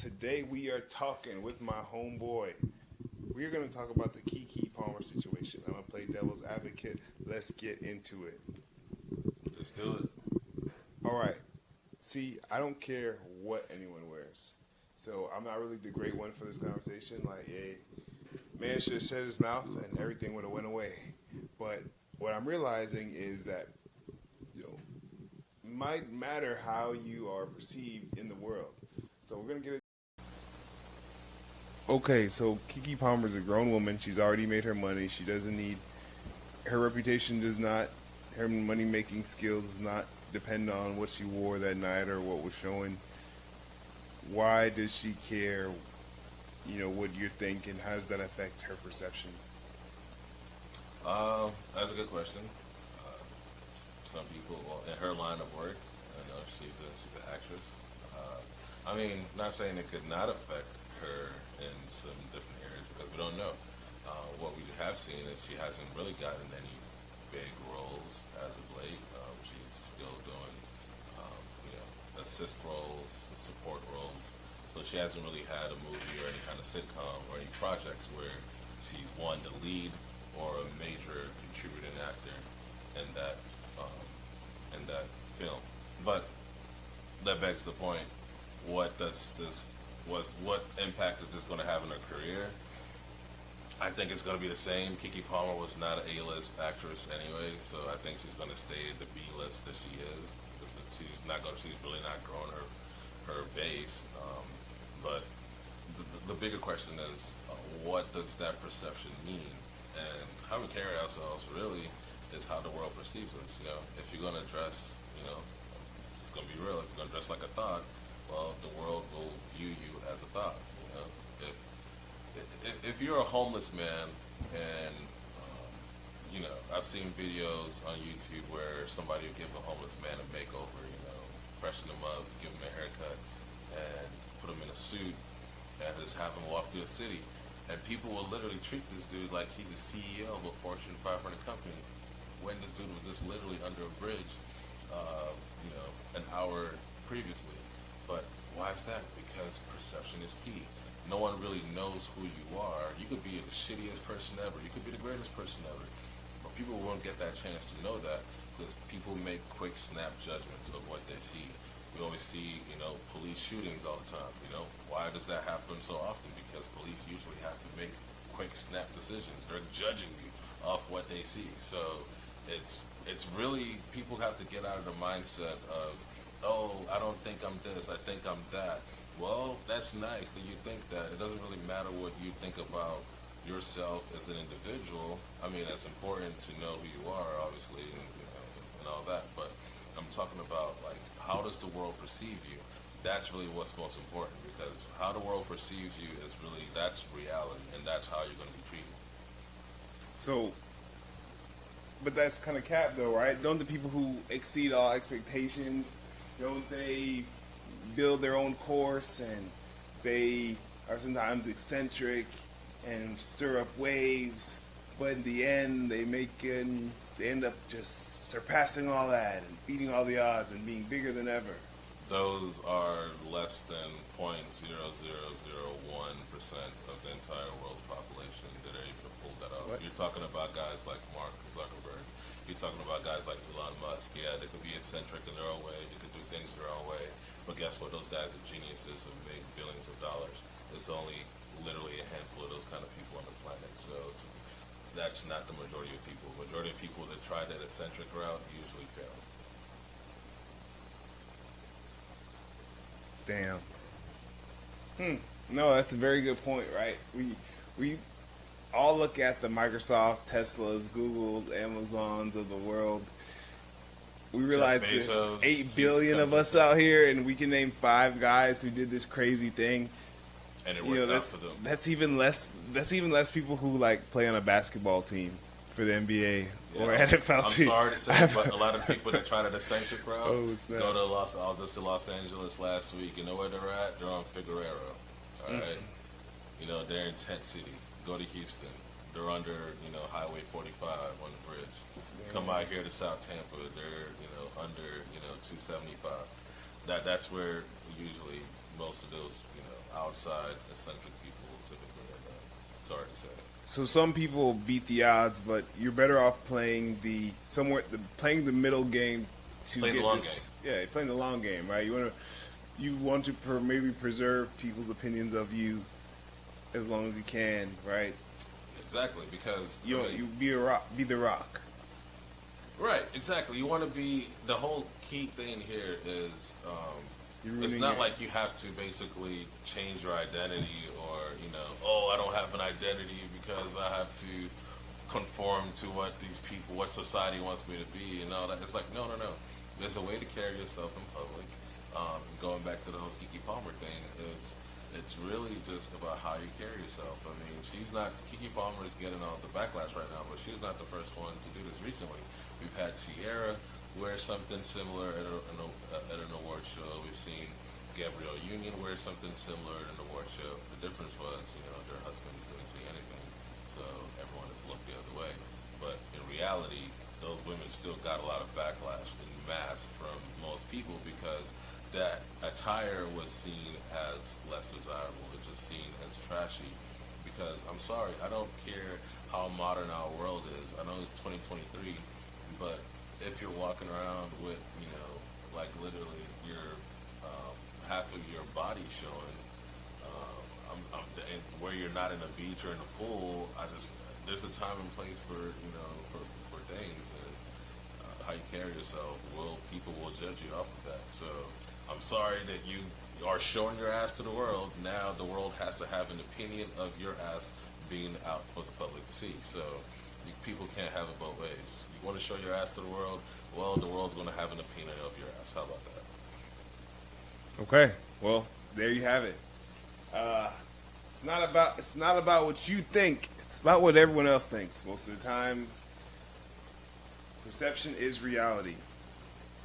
Today we are talking with my homeboy. We're going to talk about the KEKE Palmer situation. I'm going to play devil's advocate. Let's get into it. Let's do it. All right. See, I don't care what anyone wears. So I'm not really the great one for this conversation. Like, hey, man should have shut his mouth and everything would have went away. But what I'm realizing is that, it might matter how you are perceived in the world. So we're going to get it. Okay, so KEKE Palmer's a grown woman. She's already made her money. She doesn't need, her reputation does not, her money-making skills does not depend on what she wore that night or what was showing. Why does she care, what you're thinking? How does that affect her perception? That's a good question. Some people, in her line of work, I know she's an actress. Not saying it could not affect her in some different areas because we don't know. What we have seen is she hasn't really gotten any big roles as of late. She's still doing, assist roles, support roles. So she hasn't really had a movie or any kind of sitcom or any projects where she's won the lead or a major contributing actor in that film. But that begs the point: what impact is this going to have in her career? I think it's going to be the same. KEKE Palmer was not an A-list actress anyway, so I think she's going to stay at the B-list that she is. She's really not growing her base. But the bigger question is, what does that perception mean? And how we carry ourselves really is how the world perceives us. If you're going to dress, it's going to be real. If you're going to dress like a thought, well, the world will view you as a thought. If you're a homeless man and, I've seen videos on YouTube where somebody will give a homeless man a makeover, freshen him up, give him a haircut, and put him in a suit, and just have him walk through the city. And people will literally treat this dude like he's a CEO of a Fortune 500 company, when this dude was just literally under a bridge, an hour previously. But why is that? Because perception is key. No one really knows who you are. You could be the shittiest person ever. You could be the greatest person ever. But people won't get that chance to know that because people make quick snap judgments of what they see. We always see, police shootings all the time. Why does that happen so often? Because police usually have to make quick snap decisions. They're judging you off what they see. So it's really, people have to get out of the mindset of, oh, I don't think I'm this, I think I'm that. Well, that's nice that you think that. It doesn't really matter what you think about yourself as an individual. It's important to know who you are, obviously, and all that. But I'm talking about, how does the world perceive you? That's really what's most important, because how the world perceives you is really, that's reality, and that's how you're going to be treated. So, but that's kind of cap, though, right? Don't the people who exceed all expectations, don't they build their own course, and they are sometimes eccentric and stir up waves, but in the end they end up just surpassing all that and beating all the odds and being bigger than ever? Those are less than 0.0001% of the entire world's population that are able to pull that off. You're talking about guys like Mark Zuckerberg. You're talking about guys like Elon Musk. Yeah, they could be eccentric in their own way. They could do things their own way. But guess what? Those guys are geniuses and make billions of dollars. There's only literally a handful of those kind of people on the planet. So that's not the majority of people. The majority of people that try that eccentric route usually fail. Damn. No, that's a very good point, right? We all look at the Microsoft, Teslas, Googles, Amazons of the world. We realize there's 8 billion of us out here, and we can name 5 guys who did this crazy thing. And it worked out for them. That's even less people who play on a basketball team for the NBA or NFL team. I'm sorry to say, but a lot of people that try to eccentric route go to I was just in Los Angeles last week. You know where they're at? They're on Figueroa. All right. They're in Tent City. Go to Houston. They're under, Highway 45 on the bridge. Come out here to South Tampa. They're, under, 275. That's where usually most of those, outside eccentric people typically are not. Sorry to say. So some people beat the odds, but you're better off playing playing the middle game to Playing get the long this. Yeah, playing the long game, right? You want to maybe preserve people's opinions of you as long as you can, right? Exactly, because You be the rock. Right, exactly. You want to be, the whole key thing here is, it's not like you have to basically change your identity or, I don't have an identity because I have to conform to what society wants me to be and all that. It's like, no. There's a way to carry yourself in public. Going back to the whole Keke Palmer thing, it's really just about how you carry yourself. I mean, Keke Palmer is getting all the backlash right now, but she's not the first one to do this recently. We've had Sierra wear something similar at an award show. We've seen Gabrielle Union wear something similar at an award show. The difference was, their husbands didn't see anything, so everyone just looked the other way. But in reality, those women still got a lot of backlash in mass from most people because that attire was seen as less desirable. It's just seen as trashy. Because I'm sorry, I don't care how modern our world is. I know it's 2023, but if you're walking around with, like literally your half of your body showing, and where you're not in a beach or in a pool, there's a time and place for things, and how you carry yourself. People will judge you off of that. So I'm sorry that you are showing your ass to the world. Now the world has to have an opinion of your ass being out for the public to see. So people can't have it both ways. You want to show your ass to the world? Well, the world's going to have an opinion of your ass. How about that? Okay, well, there you have it. It's not about what you think. It's about what everyone else thinks. Most of the time, perception is reality.